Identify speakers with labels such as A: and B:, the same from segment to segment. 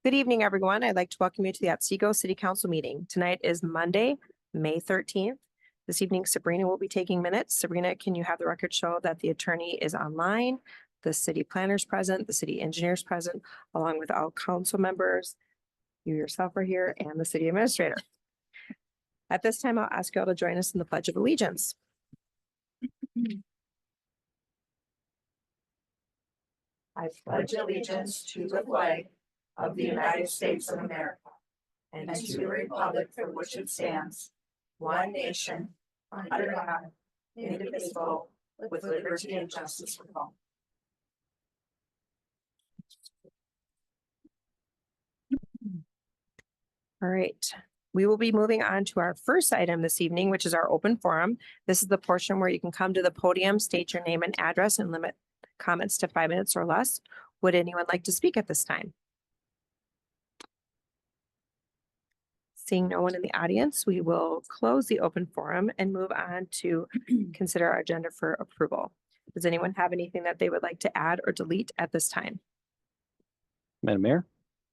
A: Good evening, everyone. I'd like to welcome you to the Otsego City Council meeting. Tonight is Monday, May 13th. This evening, Sabrina will be taking minutes. Sabrina, can you have the record show that the attorney is online, the city planners present, the city engineers present, along with all council members, you yourself are here, and the city administrator. At this time, I'll ask you all to join us in the Pledge of Allegiance.
B: I pledge allegiance to the flag of the United States of America and to the republic for which it stands, one nation, under God, indivisible, with liberty and justice for all.
A: All right. We will be moving on to our first item this evening, which is our open forum. This is the portion where you can come to the podium, state your name and address, and limit comments to 5 minutes or less. Would anyone like to speak at this time? Seeing no one in the audience, we will close the open forum and move on to consider our agenda for approval. Does anyone have anything that they would like to add or delete at this time?
C: Madam Mayor,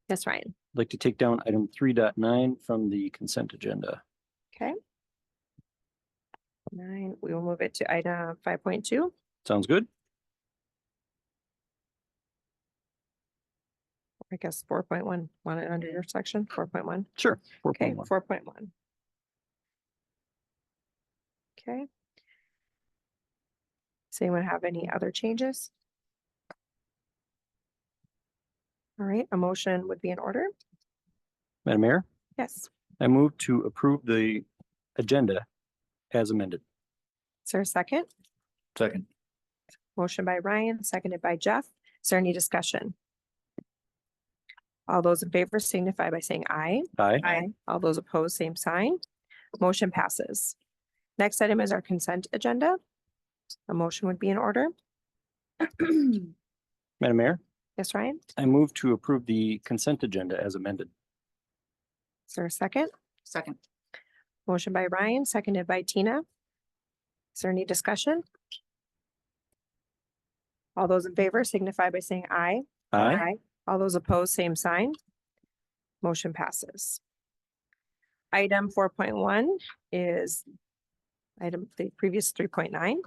A: Yes, Ryan.
C: I'd like to take down item 3.9 from the consent agenda.
A: Okay. 9, we will move it to item 5.2.
C: Sounds good?
A: I guess 4.1, want it under your section, 4.1.
C: Sure.
A: Okay,
C: 4.1.
A: 4.1. Okay. Does anyone have any other changes? All right, a motion would be in order.
C: Madam Mayor,
A: Yes.
C: I move to approve the agenda as amended.
A: Is there a second?
C: Second.
A: Motion by Ryan, seconded by Jeff. Is there any discussion? All those in favor signify by saying aye.
C: Aye.
A: All those opposed, same sign. Motion passes. Next item is our consent agenda. A motion would be in order.
C: Madam Mayor,
A: Yes, Ryan?
C: I move to approve the consent agenda as amended.
A: Is there a second?
B: Second.
A: Motion by Ryan, seconded by Tina. Is there any discussion? All those in favor signify by saying aye.
C: Aye.
A: All those opposed, same sign. Motion passes. Item 4.1 is item the previous 3.9.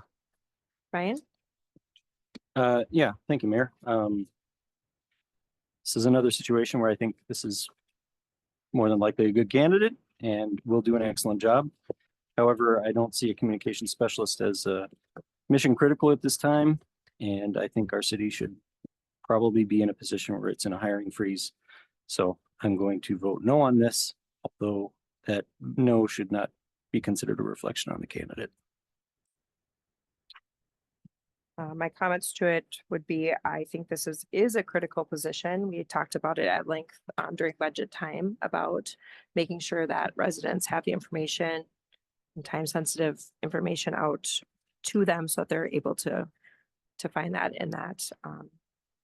A: Ryan?
C: Yeah, thank you, Mayor. This is another situation where I think this is more than likely a good candidate and will do an excellent job. However, I don't see a communication specialist as mission critical at this time. And I think our city should probably be in a position where it's in a hiring freeze. So I'm going to vote no on this, although that no should not be considered a reflection on the candidate.
A: My comments to it would be, I think this is a critical position. We talked about it at length during budget time about making sure that residents have the information and time-sensitive information out to them so that they're able to find that, and that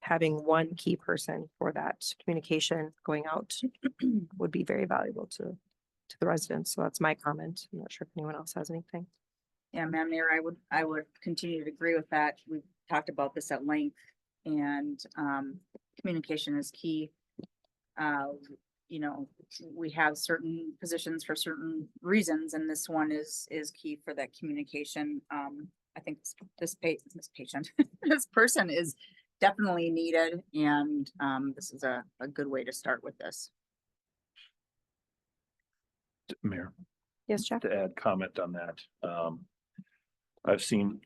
A: having one key person for that communication going out would be very valuable to the residents. So that's my comment. I'm not sure if anyone else has anything.
D: Yeah, Madam Mayor, I would continue to agree with that. We've talked about this at length, and communication is key. You know, we have certain positions for certain reasons, and this one is key for that communication. I think this patient, this person is definitely needed, and this is a good way to start with this.
E: Mayor,
A: Yes, Jeff?
E: to add comment on that. I've seen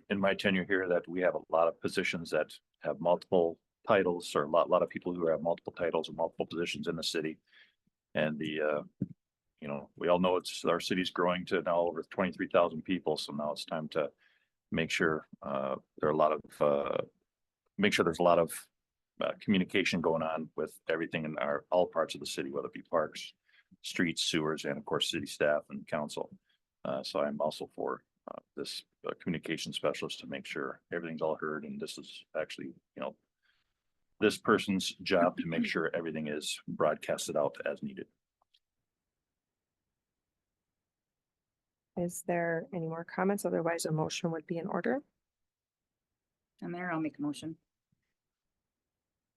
E: in my tenure here that we have a lot of positions that have multiple titles, or a lot of people who have multiple titles and multiple positions in the city. And you know, we all know our city's growing to now over 23,000 people. So now it's time to make sure there's a lot of communication going on with everything in all parts of the city, whether it be parks, streets, sewers, and of course, city staff and council. So I'm also for this communication specialist to make sure everything's all heard. And this is actually, you know, this person's job to make sure everything is broadcasted out as needed.
A: Is there any more comments? Otherwise, a motion would be in order.
D: And Mayor, I'll make a motion.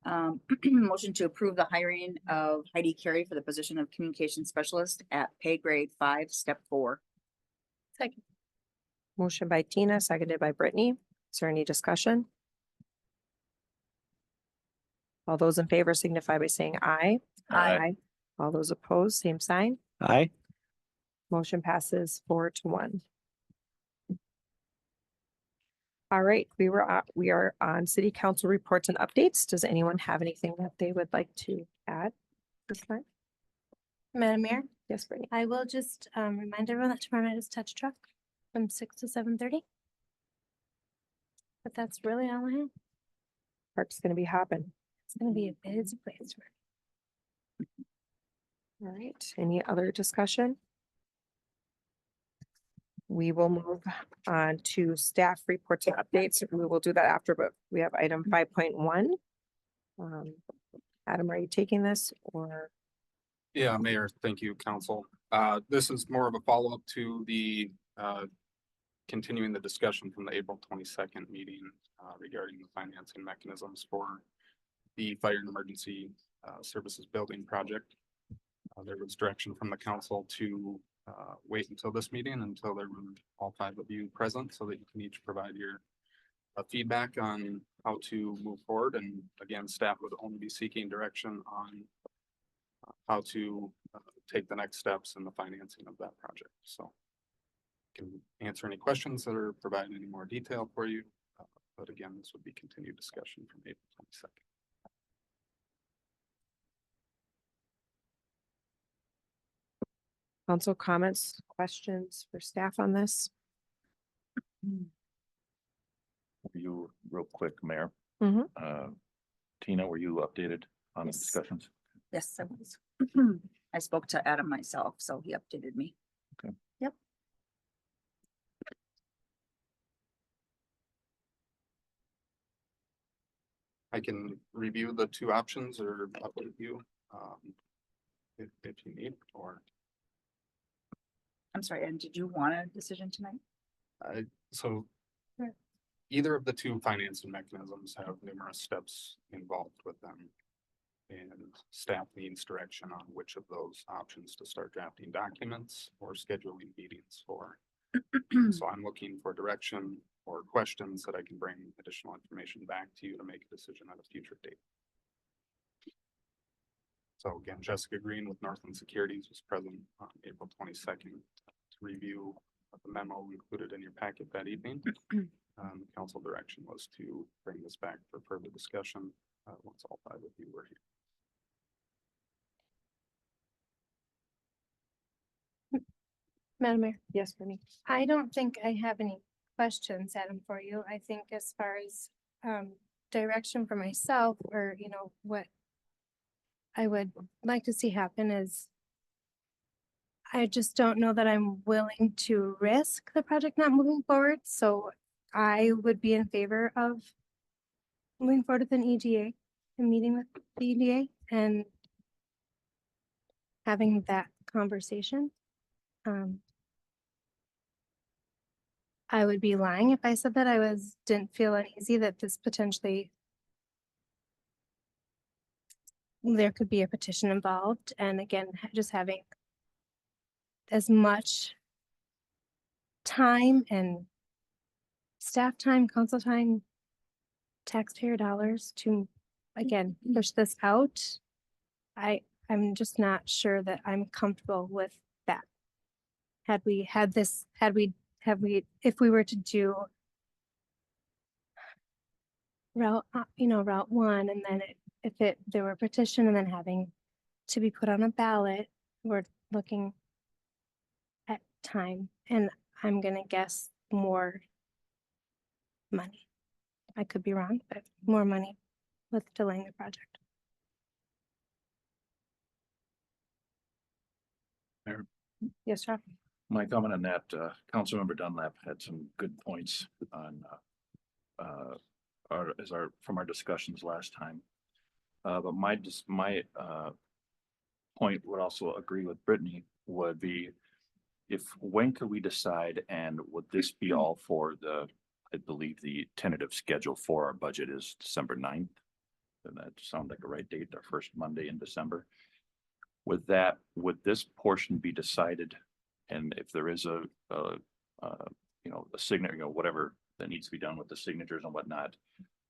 D: Motion to approve the hiring of Heidi Carey for the position of communication specialist at pay grade 5, step 4.
B: Second.
A: Motion by Tina, seconded by Brittany. Is there any discussion? All those in favor signify by saying aye.
E: Aye.
A: All those opposed, same sign.
C: Aye.
A: Motion passes 4-1. All right, we are on city council reports and updates. Does anyone have anything that they would like to add this time?
F: Madam Mayor,
A: Yes, Brittany.
F: I will just remind everyone that tomorrow night is touch truck from 6 to 7:30. But that's really all I have.
A: Park's gonna be hopping.
F: It's gonna be a busy place tomorrow.
A: All right, any other discussion? We will move on to staff reports and updates. We will do that after, but we have item 5.1. Adam, are you taking this or?
G: Yeah, Mayor, thank you, council. This is more of a follow-up to the continuing the discussion from the April 22nd meeting regarding the financing mechanisms for the fire and emergency services building project. There was direction from the council to wait until this meeting, until there were all 5 of you present, so that you can each provide your feedback on how to move forward. And again, staff would only be seeking direction on how to take the next steps in the financing of that project. So can answer any questions that are providing any more detail for you. But again, this would be continued discussion from April 22nd.
A: Council comments, questions for staff on this?
E: You, real quick, Mayor.
A: Mhm.
E: Tina, were you updated on the
D: Yes.
E: discussions?
D: Yes, I was. I spoke to Adam myself, so he updated me.
E: Okay.
D: Yep.
G: I can review the 2 options or update you if you need, or
D: I'm sorry, and did you want a decision tonight?
G: so.
F: Sure.
G: Either of the 2 financing mechanisms have numerous steps involved with them. And staff needs direction on which of those options to start drafting documents or scheduling meetings for. So I'm looking for direction or questions that I can bring additional information back to you to make a decision at a future date. So again, Jessica Green with Northland Securities was present on April 22nd to review the memo included in your packet that evening. Council direction was to bring this back for further discussion once all 5 of you were here.
F: Madam Mayor,
A: Yes, Brittany.
F: I don't think I have any questions, Adam, for you. I think as far as direction for myself, or what I would like to see happen is I just don't know that I'm willing to risk the project not moving forward. So I would be in favor of moving forward with an EDA and meeting with the EDA and having that conversation. I would be lying if I said that I didn't feel uneasy that this potentially there could be a petition involved. And again, just having as much time and staff time, council time, taxpayer dollars to, again, push this out. I'm just not sure that I'm comfortable with that. If we were to do route 1, and then there were a petition and then having to be put on a ballot, we're looking at time, and I'm gonna guess more money. I could be wrong, but more money with delaying the project.
A: Yes, John.
E: My comment on that, Councilmember Dunlap had some good points on from our discussions last time. But my point would also agree with Brittany would be when could we decide, and would this be all for I believe the tentative schedule for our budget is December 9th. And that sounds like a right date, our first Monday in December. With that, would this portion be decided? And if there is a signature, whatever that needs to be done with the signatures and whatnot,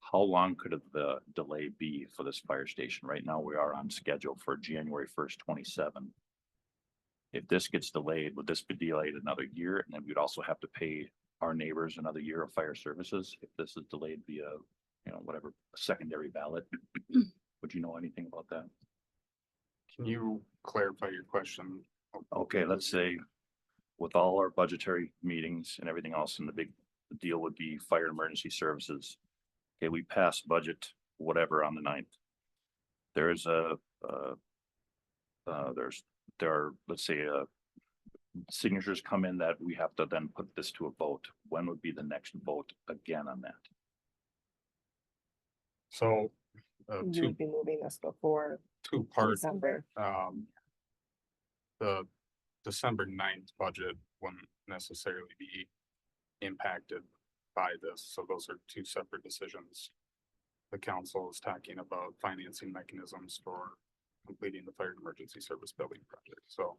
E: how long could the delay be for this fire station? Right now, we are on schedule for January 1st, 27. If this gets delayed, would this be delayed another year? And then we'd also have to pay our neighbors another year of fire services if this is delayed via, whatever, secondary ballot. Would you know anything about that?
G: Can you clarify your question?
E: Okay, let's say with all our budgetary meetings and everything else, and the big deal would be fire and emergency services. Okay, we pass budget, whatever, on the 9th. There's there are, let's say, signatures come in that we have to then put this to a vote. When would be the next vote again on that?
G: So,
A: You
G: two,
A: would be moving this before
G: two parts.
A: December.
G: The December 9th budget wouldn't necessarily be impacted by this, so those are two separate decisions. The council is talking about financing mechanisms for completing the fire and emergency service building project, so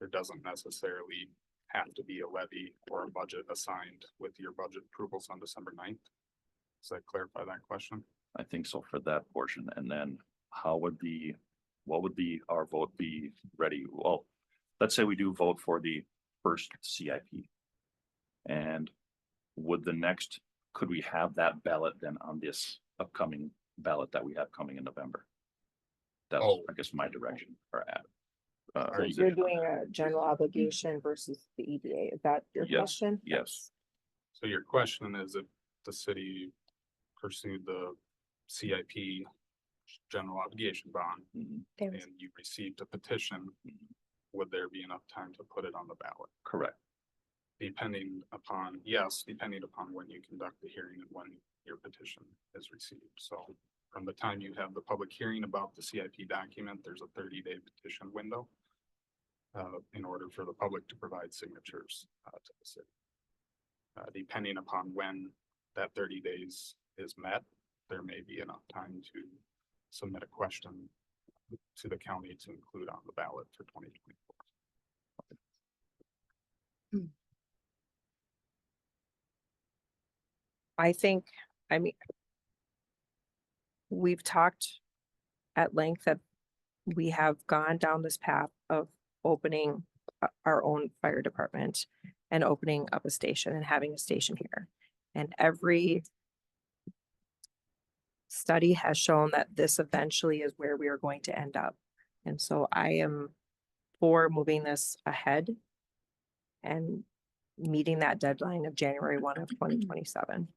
G: there doesn't necessarily have to be a levy or a budget assigned with your budget approvals on December 9th. Does that clarify that question?
E: I think so for that portion. And then what would our vote be ready? Well, let's say we do vote for the first CIP. And could we have that ballot then on this upcoming ballot that we have coming in November? That's, I guess, my direction or
A: You're doing a general obligation versus the EDA. Is that your
E: Yes,
A: question?
E: yes.
G: So your question is if the city pursued the CIP general obligation bond
E: Mhm.
G: and you received a petition, would there be enough time to put it on the ballot?
E: Correct.
G: Depending upon when you conduct the hearing and when your petition is received. So from the time you have the public hearing about the CIP document, there's a 30-day petition window in order for the public to provide signatures to the city. Depending upon when that 30 days is met, there may be enough time to submit a question to the county to include on the ballot for 2024.
A: We've talked at length that we have gone down this path of opening our own fire department and opening up a station and having a station here. And every study has shown that this eventually is where we are going to end up. And so I am for moving this ahead and meeting that deadline of January 1 of 2027.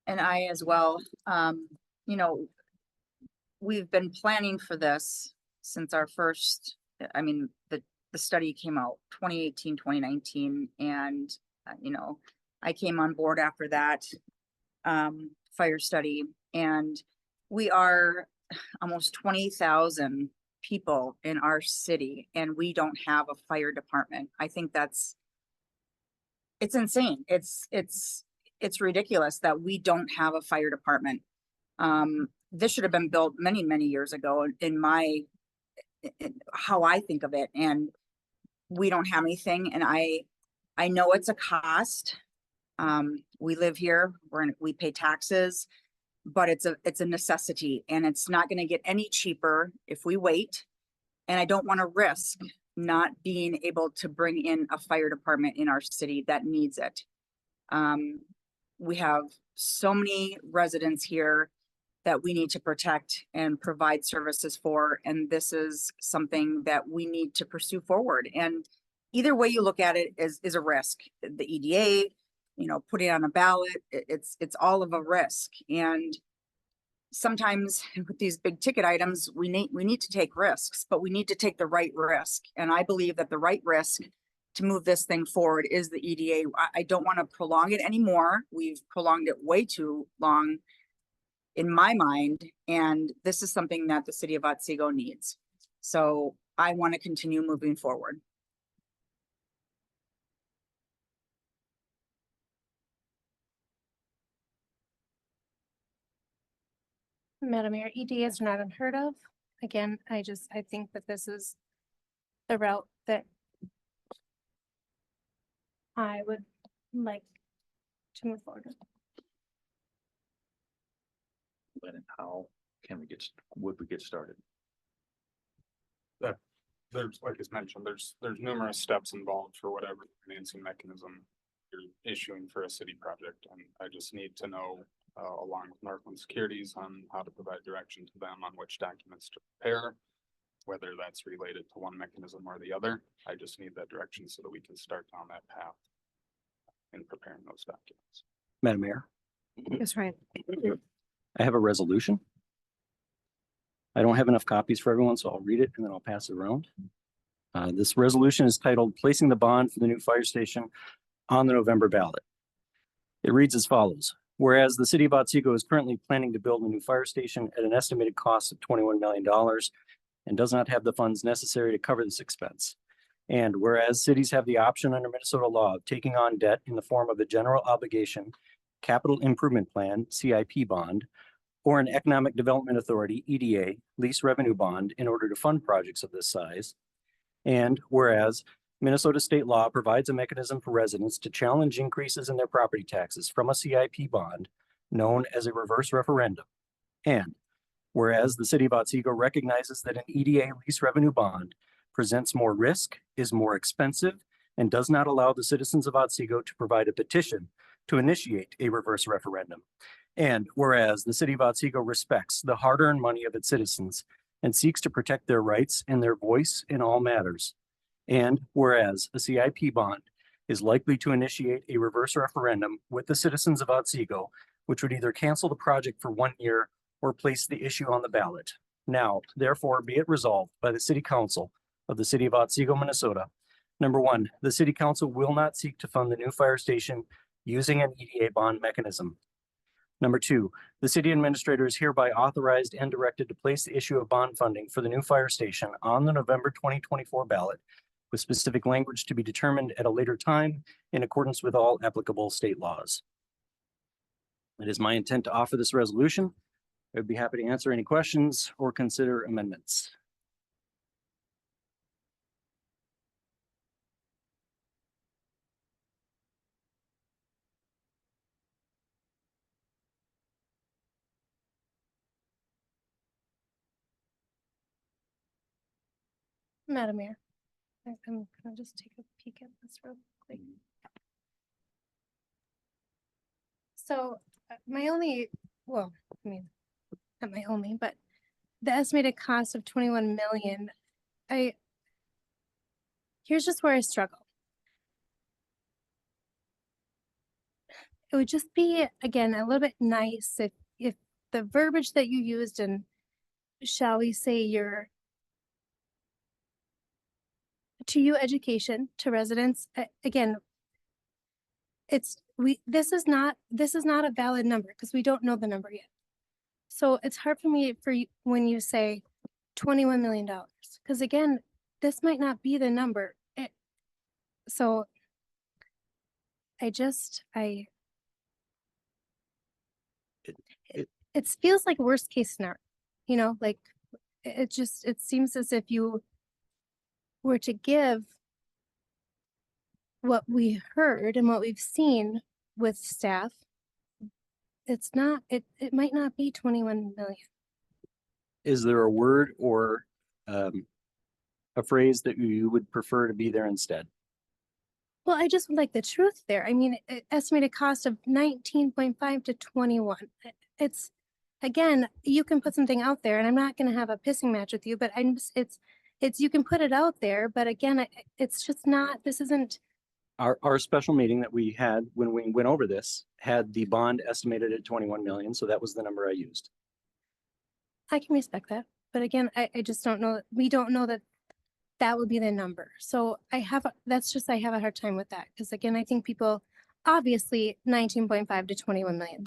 D: And I as well, we've been planning for this since our first, the study came out 2018, 2019, and, I came on board after that fire study, and we are almost 20,000 people in our city, and we don't have a fire department. I think it's insane. It's ridiculous that we don't have a fire department. This should have been built many, many years ago in how I think of it. And we don't have anything. And I know it's a cost. We live here, we pay taxes, but it's a necessity, and it's not going to get any cheaper if we wait. And I don't want to risk not being able to bring in a fire department in our city that needs it. We have so many residents here that we need to protect and provide services for. And this is something that we need to pursue forward. And either way you look at it is a risk. The EDA, putting it on a ballot, it's all of a risk. And sometimes with these big ticket items, we need to take risks, but we need to take the right risk. And I believe that the right risk to move this thing forward is the EDA. I don't want to prolong it anymore. We've prolonged it way too long in my mind. And this is something that the city of Otsego needs. So I want to continue moving forward.
F: Madam Mayor, EDAs are not unheard of. Again, I think that this is the route that I would like to move forward with.
E: When and how can we would we get started?
G: There's, like it's mentioned, there's numerous steps involved for whatever financing mechanism you're issuing for a city project, and I just need to know, along with Northland Securities, on how to provide direction to them on which documents to prepare, whether that's related to one mechanism or the other. I just need that direction so that we can start down that path in preparing those documents.
C: Madam Mayor,
A: Yes, Ryan.
C: I have a resolution. I don't have enough copies for everyone, so I'll read it and then I'll pass it around. This resolution is titled Placing the Bond for the New Fire Station on the November Ballot. It reads as follows. Whereas the city of Otsego is currently planning to build a new fire station at an estimated cost of $21 million and does not have the funds necessary to cover this expense. And whereas cities have the option under Minnesota law of taking on debt in the form of a general obligation capital improvement plan, CIP bond, or an economic development authority, EDA, lease revenue bond in order to fund projects of this size. And whereas Minnesota state law provides a mechanism for residents to challenge increases in their property taxes from a CIP bond known as a reverse referendum. And whereas the city of Otsego recognizes that an EDA lease revenue bond presents more risk, is more expensive, and does not allow the citizens of Otsego to provide a petition to initiate a reverse referendum. And whereas the city of Otsego respects the hard-earned money of its citizens and seeks to protect their rights and their voice in all matters. And whereas a CIP bond is likely to initiate a reverse referendum with the citizens of Otsego, which would either cancel the project for 1 year or place the issue on the ballot. Now, therefore, be it resolved by the City Council of the City of Otsego, Minnesota. Number one, the City Council will not seek to fund the new fire station using an EDA bond mechanism. Number two, the city administrator is hereby authorized and directed to place the issue of bond funding for the new fire station on the November 2024 ballot with specific language to be determined at a later time in accordance with all applicable state laws. It is my intent to offer this resolution. I would be happy to answer any questions or consider amendments.
F: Madam Mayor, I'm gonna just take a peek at this real quick. So my only, well, I mean, not my only, but the estimated cost of 21 million, here's just where I struggle. It would just be, again, a little bit nice if the verbiage that you used in, shall we say, your to you education to residents, again, this is not a valid number because we don't know the number yet. So it's hard for me when you say $21 million, because again, this might not be the number. So it feels like worst case scenario, you know, like it seems as if you were to give what we heard and what we've seen with staff, it might not be 21 million.
C: Is there a word or a phrase that you would prefer to be there instead?
F: Well, I just would like the truth there. I mean, estimated cost of 19.5 to 21. It's, again, you can put something out there and I'm not going to have a pissing match with you, but you can put it out there, but again, it's just not, this isn't.
C: Our special meeting that we had when we went over this had the bond estimated at 21 million. So that was the number I used.
F: I can respect that. But again, I just don't know. We don't know that would be the number. So I have a hard time with that. Because again, I think people, obviously 19.5 to 21 million,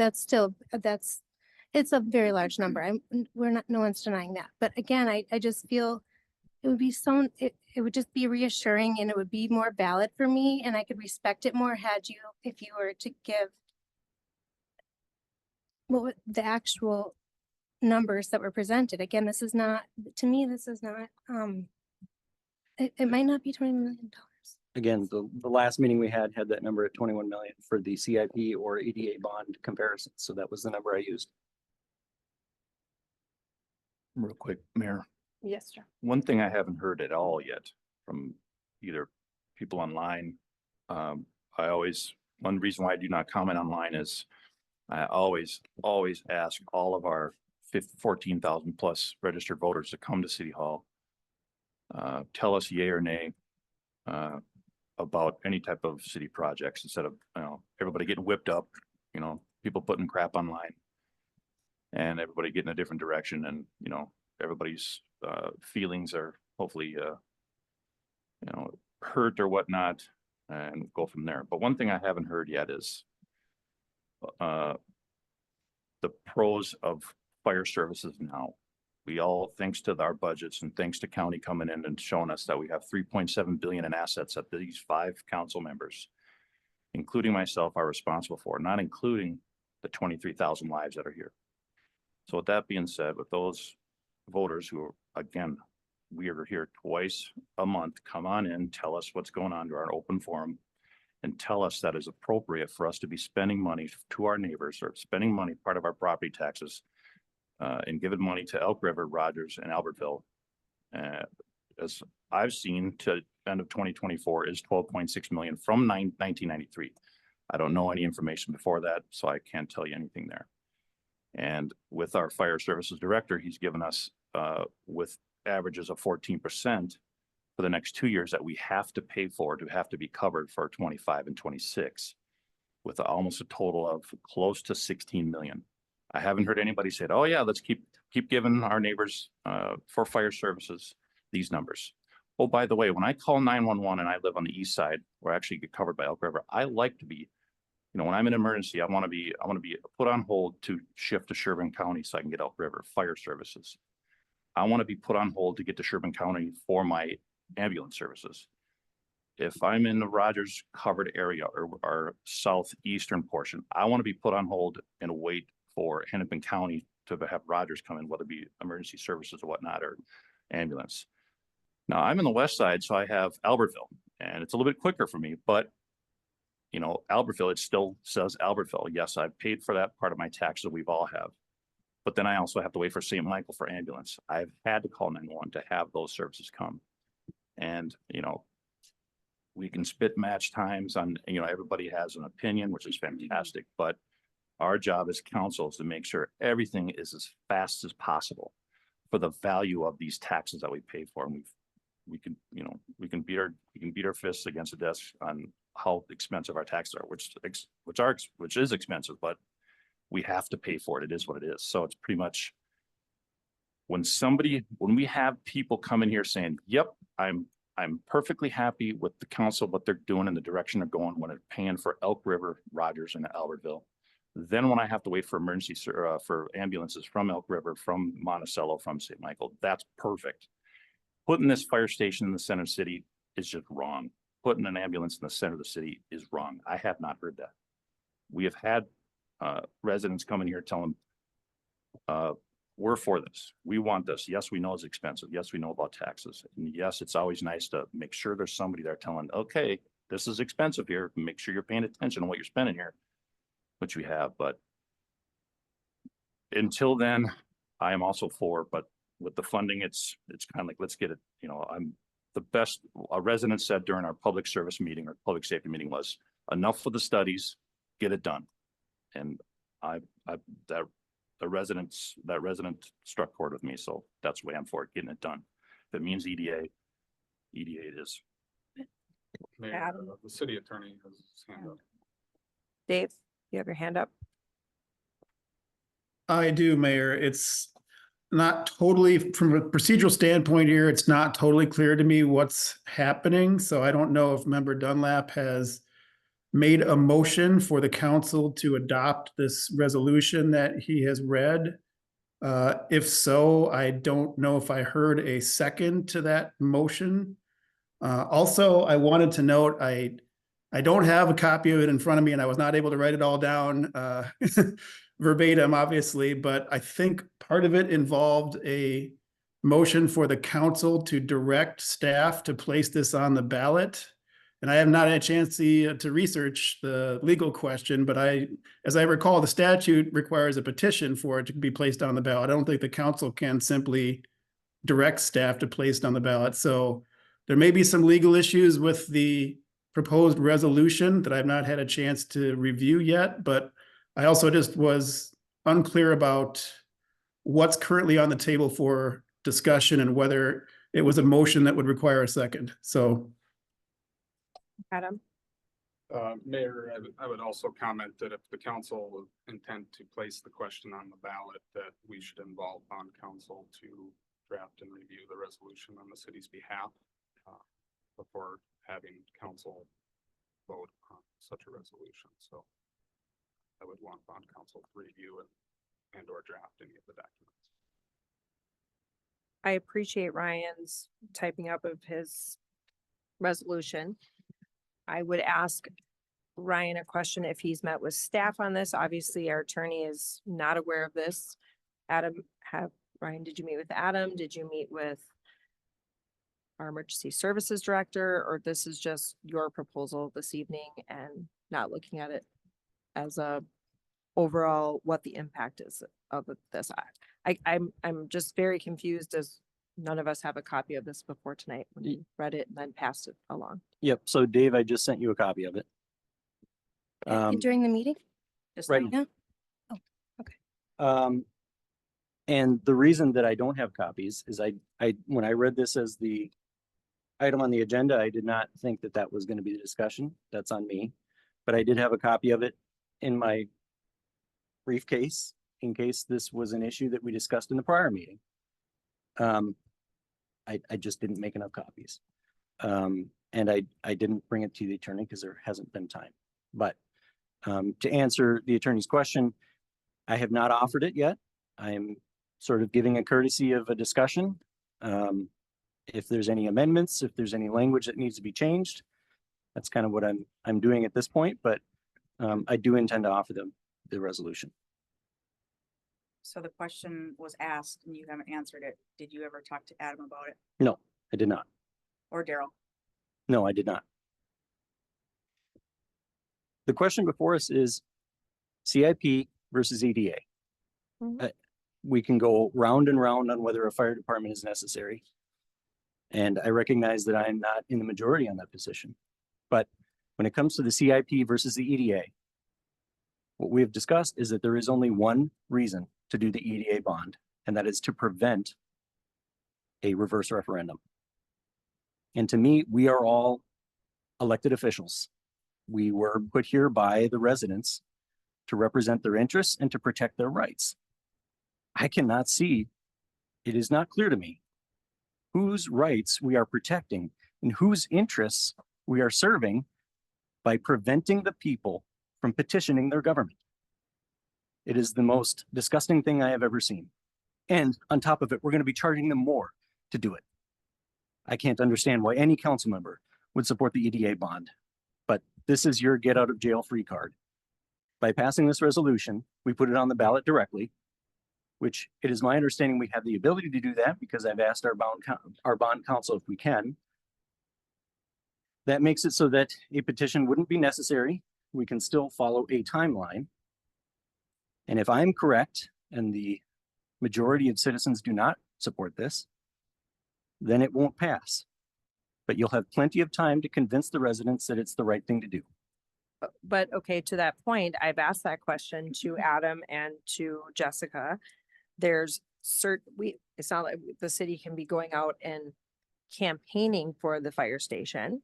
F: it's a very large number. No one's denying that. But again, I just feel it would be it would just be reassuring and it would be more valid for me and I could respect it more if you were to give what would the actual numbers that were presented. Again, this is not, to me, this is not, it might not be $20 million.
C: Again, the last meeting we had that number at 21 million for the CIP or EDA bond comparison. So that was the number I used.
E: Real quick, Mayor,
A: Yes, sir.
E: one thing I haven't heard at all yet from either people online. One reason why I do not comment online is I always ask all of our 14,000 plus registered voters to come to City Hall. Tell us yay or nay about any type of city projects instead of, everybody getting whipped up, people putting crap online and everybody getting a different direction, and, everybody's feelings are hopefully, hurt or whatnot, and go from there. But one thing I haven't heard yet is the pros of fire services now. We all, thanks to our budgets and thanks to county coming in and showing us that we have 3.7 billion in assets that these 5 council members, including myself, are responsible for, not including the 23,000 lives that are here. So with that being said, with those voters who, again, we are here twice a month, come on in, tell us what's going on to our open forum, and tell us that is appropriate for us to be spending money to our neighbors, or spending money, part of our property taxes, and giving money to Elk River, Rogers, and Albertville. As I've seen, to end of 2024 is 12.6 million from 1993. I don't know any information before that, so I can't tell you anything there. And with our fire services director, he's given us with averages of 14% for the next 2 years that we have to pay for to have to be covered for 25 and 26, with almost a total of close to 16 million. I haven't heard anybody say, oh yeah, let's keep giving our neighbors for fire services these numbers. Oh, by the way, when I call 911 and I live on the east side, where I actually get covered by Elk River, I like to be, when I'm in an emergency, I want to be put on hold to shift to Sherburne County so I can get Elk River fire services. I want to be put on hold to get to Sherburne County for my ambulance services. If I'm in the Rogers covered area or our southeastern portion, I want to be put on hold and wait for Hennepin County to have Rogers come in, whether it be emergency services or whatnot, or ambulance. Now I'm in the west side, so I have Albertville, and it's a little bit quicker for me, but Albertville, it still says Albertville. Yes, I've paid for that part of my taxes, we've all have. But then I also have to wait for St. Michael for ambulance. I've had to call 911 to have those services come. And, we can spit match times on, everybody has an opinion, which is fantastic, but our job as council is to make sure everything is as fast as possible for the value of these taxes that we pay for. And we can beat our fists against the desk on how expensive our taxes are, which is expensive, but we have to pay for it. It is what it is. So it's pretty much when we have people come in here saying, yep, I'm perfectly happy with the council, what they're doing and the direction they're going when they're paying for Elk River, Rogers, and Albertville. Then when I have to wait for emergency for ambulances from Elk River, from Monticello, from St. Michael, that's perfect. Putting this fire station in the center of the city is just wrong. Putting an ambulance in the center of the city is wrong. I have not heard that. We have had residents come in here telling we're for this. We want this. Yes, we know it's expensive. Yes, we know about taxes. And yes, it's always nice to make sure there's somebody there telling, okay, this is expensive here. Make sure you're paying attention to what you're spending here, which we have. But until then, I am also for, but with the funding, it's kind of like, let's get it, I'm the best. A resident said during our public service meeting or public safety meeting was enough for the studies, get it done. And that resident struck chord with me. So that's the way I'm for it, getting it done. If it means EDA it is.
G: Mayor,
A: Adam.
G: the city attorney has his hand up.
A: Dave, you have your hand up.
H: I do, Mayor. It's not totally, from a procedural standpoint here, it's not totally clear to me what's happening. So I don't know if Member Dunlap has made a motion for the council to adopt this resolution that he has read. If so, I don't know if I heard a second to that motion. Also, I wanted to note, I don't have a copy of it in front of me and I was not able to write it all down. verbatim, obviously, but I think part of it involved a motion for the council to direct staff to place this on the ballot. And I have not had a chance to research the legal question, but as I recall, the statute requires a petition for it to be placed on the ballot. I don't think the council can simply direct staff to place it on the ballot. So there may be some legal issues with the proposed resolution that I've not had a chance to review yet, but I also just was unclear about what's currently on the table for discussion and whether it was a motion that would require a second. So
A: Adam?
G: Mayor, I would also comment that if the council would intend to place the question on the ballot, that we should involve bond council to draft and review the resolution on the city's behalf before having council vote on such a resolution. So I would want bond council to review it and or draft any of the documents.
A: I appreciate Ryan's typing up of his resolution. I would ask Ryan a question if he's met with staff on this. Obviously, our attorney is not aware of this. Ryan, did you meet with Adam? Did you meet with our emergency services director, or this is just your proposal this evening and not looking at it as a overall what the impact is of this? I'm just very confused as none of us have a copy of this before tonight when we read it and then passed it along.
C: Yep. So Dave, I just sent you a copy of it.
F: During the meeting?
D: Just
C: Right.
D: now.
C: And the reason that I don't have copies is when I read this as the item on the agenda, I did not think that that was going to be the discussion. That's on me. But I did have a copy of it in my briefcase in case this was an issue that we discussed in the prior meeting. I just didn't make enough copies. And I didn't bring it to the attorney because there hasn't been time. But to answer the attorney's question, I have not offered it yet. I'm sort of giving a courtesy of a discussion. If there's any amendments, if there's any language that needs to be changed, that's kind of what I'm doing at this point. But I do intend to offer them the resolution.
D: So the question was asked and you haven't answered it. Did you ever talk to Adam about it
C: No, I did not.
D: or Daryl?
C: No, I did not. The question before us is CIP versus EDA.
A: Mhm.
C: We can go round and round on whether a fire department is necessary. And I recognize that I'm not in the majority on that position. But when it comes to the CIP versus the EDA, what we have discussed is that there is only one reason to do the EDA bond, and that is to prevent a reverse referendum. And to me, we are all elected officials. We were put here by the residents to represent their interests and to protect their rights. I cannot see, it is not clear to me whose rights we are protecting and whose interests we are serving by preventing the people from petitioning their government. It is the most disgusting thing I have ever seen. And on top of it, we're going to be charging them more to do it. I can't understand why any council member would support the EDA bond, but this is your get out of jail free card. By passing this resolution, we put it on the ballot directly, which it is my understanding we have the ability to do that because I've asked our bond counsel if we can. That makes it so that a petition wouldn't be necessary. We can still follow a timeline. And if I'm correct, and the majority of citizens do not support this, then it won't pass. But you'll have plenty of time to convince the residents that it's the right thing to do.
A: But okay, to that point, I've asked that question to Adam and to Jessica. There's it's not like the city can be going out and campaigning for the fire station,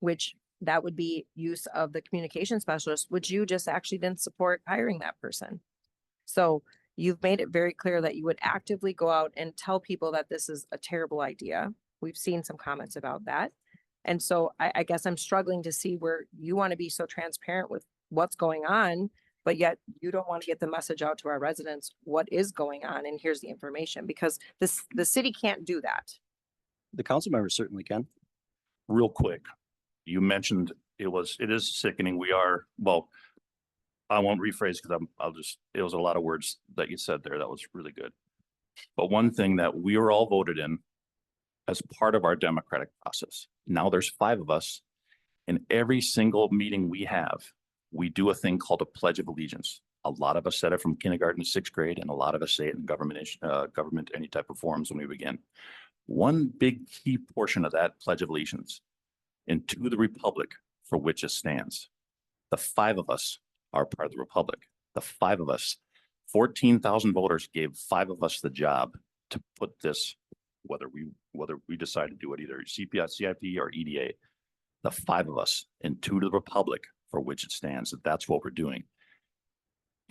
A: which that would be use of the communication specialist, which you just actually didn't support hiring that person. So you've made it very clear that you would actively go out and tell people that this is a terrible idea. We've seen some comments about that. And so I guess I'm struggling to see where you want to be so transparent with what's going on, but yet you don't want to get the message out to our residents, what is going on, and here's the information, because the city can't do that.
C: The council members certainly can.
E: Real quick, you mentioned it is sickening. I won't rephrase because it was a lot of words that you said there. That was really good. But one thing that we were all voted in as part of our democratic process. Now there's 5 of us. In every single meeting we have, we do a thing called a Pledge of Allegiance. A lot of us said it from kindergarten to 6th grade, and a lot of us say it in government, any type of forums when we begin. One big key portion of that Pledge of Allegiance, and to the republic for which it stands. The 5 of us are part of the republic. The 5 of us, 14,000 voters gave 5 of us the job to put this, whether we decide to do it either CIP or EDA, the 5 of us, and to the republic for which it stands. That's what we're doing.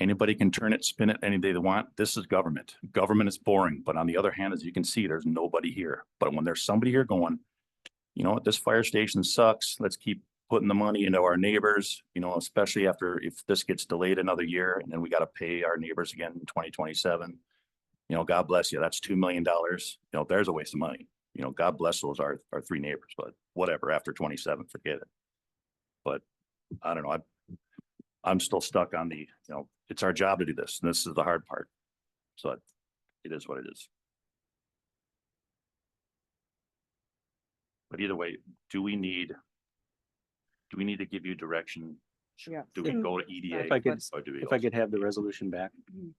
E: Anybody can turn it, spin it any day they want. This is government. Government is boring, but on the other hand, as you can see, there's nobody here. But when there's somebody here going, you know what, this fire station sucks. Let's keep putting the money into our neighbors, you know, especially if this gets delayed another year and then we got to pay our neighbors again in 2027. You know, God bless you. That's $2 million. You know, there's a waste of money. You know, God bless those our 3 neighbors, but whatever, after 27, forget it. But I don't know. I'm still stuck on you know, it's our job to do this. And this is the hard part. So it is what it is. But either way, do we need to give you direction?
A: Yeah.
E: Do we go to EDA?
C: If I could,
E: or do we
C: if I could have the resolution back.
A: I'm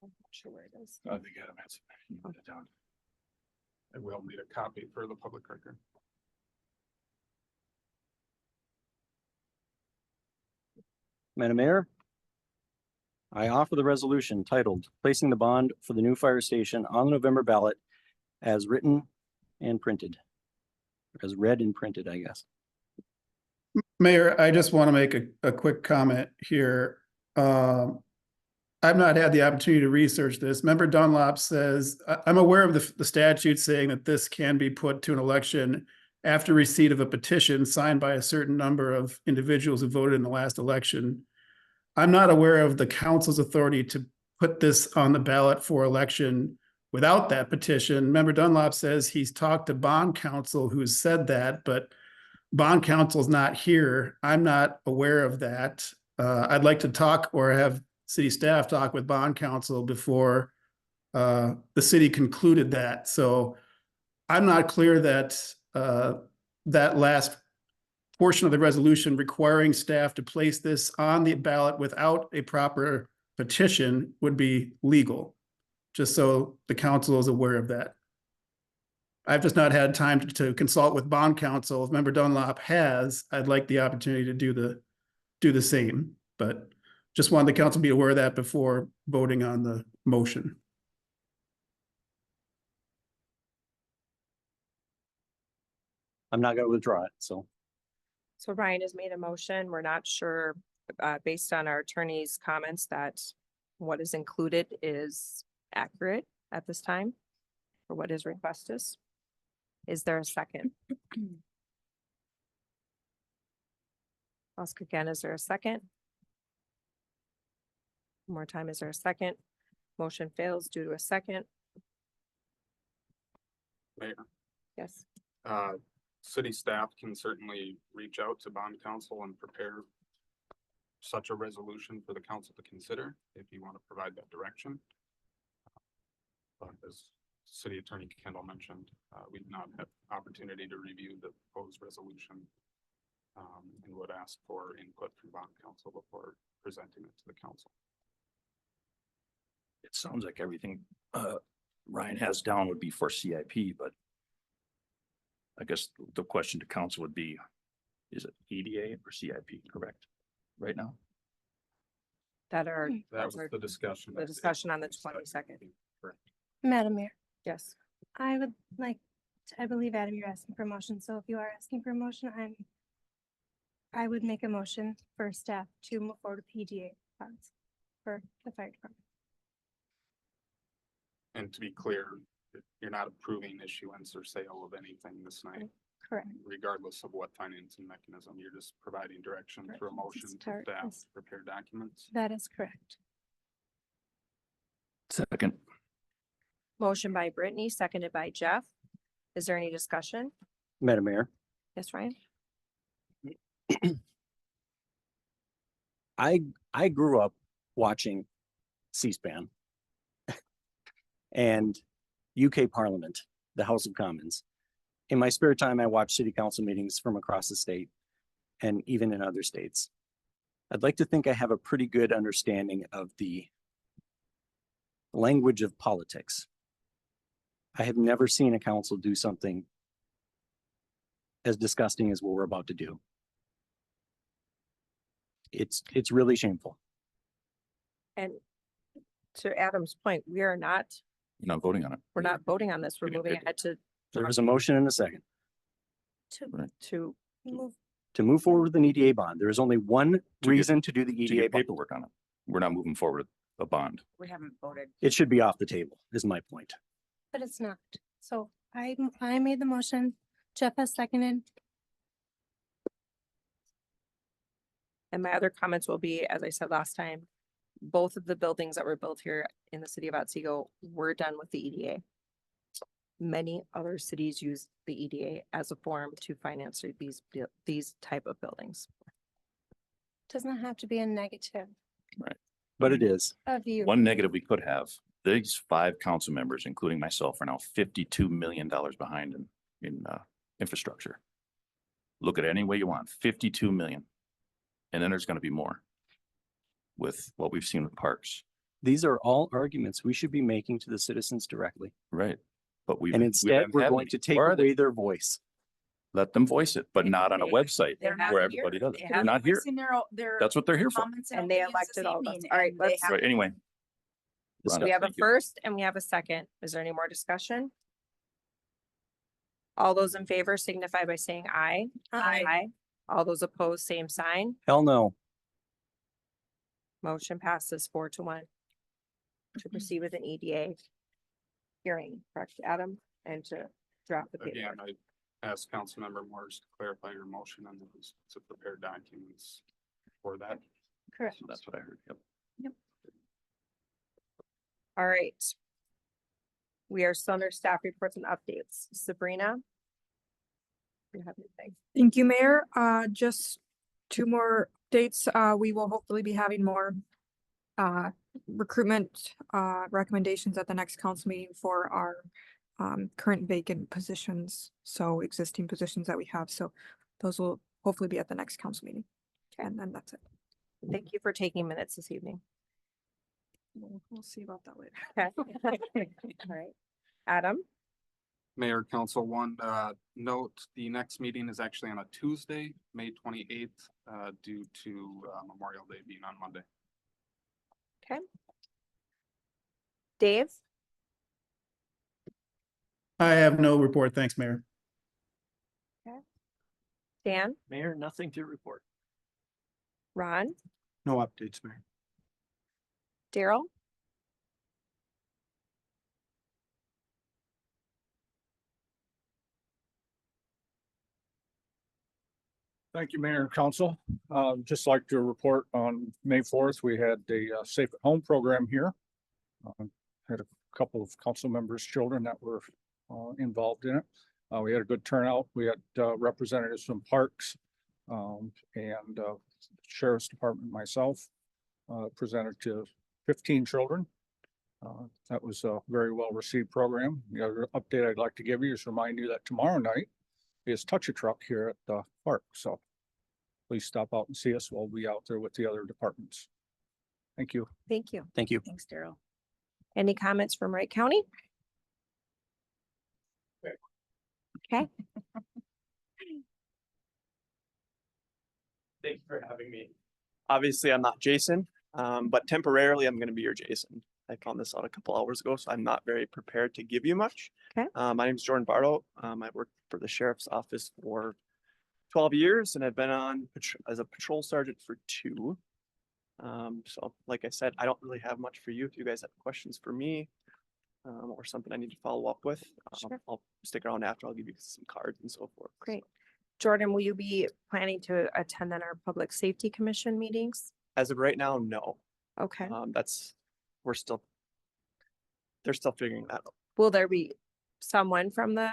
A: not sure where it is.
G: I think Adam has it. You put it down. I will need a copy for the public record.
C: Madam Mayor, I offer the resolution titled Placing the Bond for the New Fire Station on the November ballot as written and printed. As read and printed, I guess.
H: Mayor, I just want to make a quick comment here. I've not had the opportunity to research this. Member Dunlop says, I'm aware of the statute saying that this can be put to an election after receipt of a petition signed by a certain number of individuals who voted in the last election. I'm not aware of the council's authority to put this on the ballot for election without that petition. Member Dunlop says he's talked to bond counsel who's said that, but bond counsel is not here. I'm not aware of that. I'd like to talk or have city staff talk with bond counsel before the city concluded that. So I'm not clear that that last portion of the resolution requiring staff to place this on the ballot without a proper petition would be legal, just so the council is aware of that. I've just not had time to consult with bond counsel. If Member Dunlop has, I'd like the opportunity to do the same, but just wanted the council to be aware of that before voting on the motion.
C: I'm not going to withdraw it, so.
A: So Ryan has made a motion. We're not sure, based on our attorney's comments, that what is included is accurate at this time for what his request is. Is there a second? Ask again, is there a second? One more time, is there a second? Motion fails due to a second.
G: Mayor,
A: Yes.
G: city staff can certainly reach out to bond counsel and prepare such a resolution for the council to consider if you want to provide that direction. But as City Attorney Kendall mentioned, we did not have opportunity to review the proposed resolution and would ask for input from bond counsel before presenting it to the council.
E: It sounds like everything Ryan has down would be for CIP, but I guess the question to council would be, is it EDA or CIP, correct? Right now?
A: That are,
G: That
A: those
G: was
A: are
G: the discussion.
A: the discussion on the 22nd.
F: Madam Mayor,
A: Yes.
F: I would like, I believe Adam, you're asking for a motion. So if you are asking for a motion, I would make a motion for staff to move forward with PDA funds for the fire department.
G: And to be clear, you're not approving issuance or sale of anything this night,
F: Correct.
G: regardless of what financing mechanism. You're just providing direction
F: Correct.
G: through a motion
F: It's
G: to
F: tar-
G: staff
F: it's-
G: to prepare documents.
F: That is correct.
E: Second.
A: Motion by Brittany, seconded by Jeff. Is there any discussion?
C: Madam Mayor,
A: Yes, Ryan?
C: I grew up watching C-SPAN and UK Parliament, the House of Commons. In my spare time, I watch city council meetings from across the state and even in other states. I'd like to think I have a pretty good understanding of the language of politics. I have never seen a council do something as disgusting as what we're about to do. It's really shameful.
A: And to Adam's point,
E: You're not voting on it.
A: we're not voting on this. We're
E: You can
A: moving
E: take it.
A: ahead to,
C: There was a motion and a second
A: to,
C: to move forward with an EDA bond. There is only one
E: get-
C: reason to do the
E: To
C: EDA
E: get
C: bond.
E: paperwork on it. We're not moving forward with a bond.
D: We haven't voted.
C: It should be off the table, is my point.
F: But it's not. So I made the motion. Jeff has seconded.
A: and my other comments will be, as I said last time, both of the buildings that were built here in the city of Otsego were done with the EDA. Many other cities use the EDA as a form to finance these type of buildings.
F: Doesn't have to be a negative
C: But it is.
F: of you.
E: One negative we could have, these 5 council members, including myself, are now $52 million behind in infrastructure. Look at it any way you want, 52 million. And then there's gonna be more with what we've seen with parks,
C: These are all arguments we should be making to the citizens directly.
E: right? But we
C: And instead, we're going to take away their voice.
E: Let them voice it, but not on a website
D: They're not
E: where
D: here.
E: everybody does it.
D: They
E: They're
D: have
E: not here.
D: voicing their
E: That's what they're here for.
D: comments
A: And they
D: opinions this
A: elected all of us.
D: evening,
A: All right,
D: and they
A: let's-
D: have-
E: Right, anyway. Rhonda,
A: We have a
E: thank you.
A: first and we have a second. Is there any more discussion? All those in favor signify by saying aye.
D: Aye.
A: All those opposed, same sign.
C: Hell no.
A: Motion passes 4-1 to proceed with an EDA hearing, correct, Adam? And to drop the paper.
G: Again, I asked Councilmember Morris to clarify your motion and to prepare documents for that.
F: Correct.
E: So that's what I heard. Yep.
A: All right. We are still under staff reports and updates. Sabrina? You have anything?
I: Thank you, Mayor. Just 2 more dates. We will hopefully be having more recruitment recommendations at the next council meeting for our current vacant positions. So existing positions that we have. So those will hopefully be at the next council meeting. And then that's it.
A: Thank you for taking minutes this evening.
I: We'll see about that later.
A: Okay. All right. Adam?
G: Mayor, Council, one note, the next meeting is actually on a Tuesday, May 28th, due to Memorial Day being on Monday.
A: Okay. Dave?
H: I have no report. Thanks, Mayor.
A: Dan?
C: Mayor, nothing to report.
A: Ron?
H: No updates, Mayor.
A: Daryl?
J: Thank you, Mayor and Council. Just like to report on May 4th, we had a Safe at Home program here. Had a couple of council members' children that were involved in it. We had a good turnout. We had representatives from parks and Sheriff's Department, myself, presented to 15 children. That was a very well-received program. The other update I'd like to give you is remind you that tomorrow night is Touch a Truck here at the park. So please stop out and see us. We'll be out there with the other departments. Thank you.
A: Thank you.
C: Thank you.
D: Thanks, Daryl.
A: Any comments from Wright County? Okay.
K: Thank you for having me. Obviously, I'm not Jason, but temporarily I'm going to be your Jason. I found this out a couple hours ago, so I'm not very prepared to give you much.
A: Okay.
K: My name is Jordan Bardo. I worked for the sheriff's office for 12 years and I've been on as a patrol sergeant for 2. So like I said, I don't really have much for you. If you guys have questions for me or something I need to follow up with,
A: Sure.
K: I'll stick around after. I'll give you some cards and so forth.
A: Great. Jordan, will you be planning to attend then our Public Safety Commission meetings?
K: As of right now, no.
A: Okay.
K: They're still figuring that out.
A: Will there be someone from the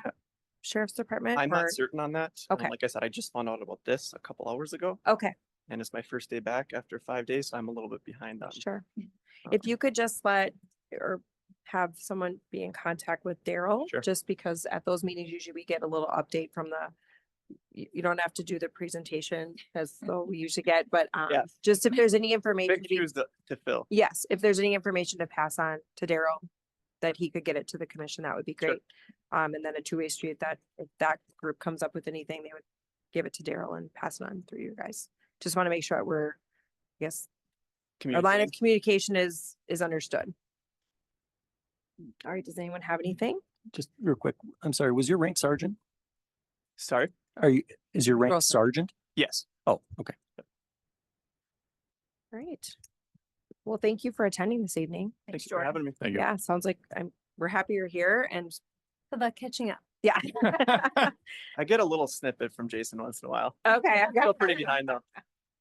A: Sheriff's Department?
K: I'm
A: or-
K: not certain on that.
A: Okay.
K: Like I said, I just found out about this a couple hours ago.
A: Okay,
K: And it's my first day back after 5 days, so I'm a little bit behind on.
A: Sure. If you could just let, or have someone be in contact with Daryl,
K: Sure.
A: just because at those meetings, usually we get a little update from the, you don't have to do the presentation as though we usually get, but
K: Yes.
A: just if there's any information.
K: Big
A: to be-
K: shoes to fill.
A: Yes, if there's any information to pass on to Daryl, that he could get it to the commission, that would be
K: Sure.
A: great. And then a two-way street that if that group comes up with anything, they would give it to Daryl and pass it on through you guys. Just want to make sure that we're, I guess, our line of
K: Communicating.
A: communication is understood. All right, does anyone have anything?
C: Just real quick, I'm sorry, was your rank sergeant?
K: Sorry?
C: Is your rank
A: Drill sergeant.
C: sergeant?
K: Yes.
C: Oh, okay.
A: Great. Well, thank you for attending this evening.
K: Thank you for having me.
E: Thank you.
A: Yeah, sounds like we're happy you're here and
F: Good luck catching up.
A: yeah.
K: I get a little snippet from Jason once in a while.
A: Okay.
K: Still pretty behind though.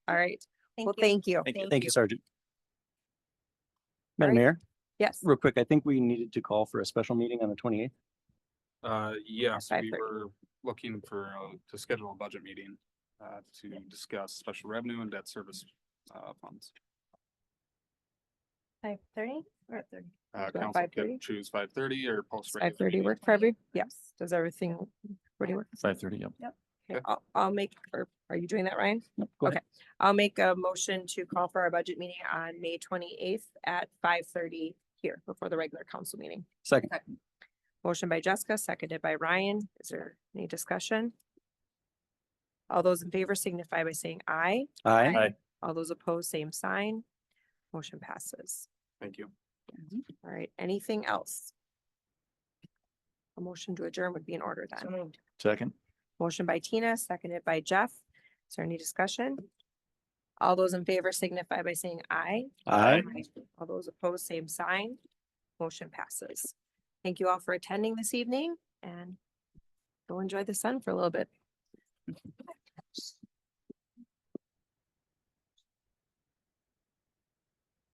A: All right.
F: Thank
A: Well,
F: you.
A: thank you.
K: Thank you.
C: Thank you, Sergeant. Madam
A: Alright.
C: Mayor,
A: Yes.
C: real quick, I think we needed to call for a special meeting on the 28th.
G: Yes, we
A: 5:30.
G: were looking for, to schedule a budget meeting, to discuss special revenue and debt service, funds.
F: 5:30 or 30?
G: Council
A: 5:30?
G: can choose 5:30 or post. regular
A: 5:30
G: meeting.
A: work for every? Yes. Does everything already work?
E: 5:30, yep.
A: Okay, I'll make, or are you doing that, Ryan?
C: Go ahead.
A: Okay. I'll make a motion to call for our budget meeting on May 28th at 5:30 here before the regular council meeting.
C: Second.
A: Motion by Jessica, seconded by Ryan. Is there any discussion? All those in favor signify by saying aye.
C: Aye.
E: Aye.
A: All those opposed, same sign. Motion passes.
G: Thank you.
A: All right, anything else? A motion to adjourn would be in order then.
E: Second.
A: Motion by Tina, seconded by Jeff. Is there any discussion? All those in favor signify by saying aye.
C: Aye.
A: All those opposed, same sign. Motion passes. Thank you all for attending this evening and go enjoy the sun for a little bit.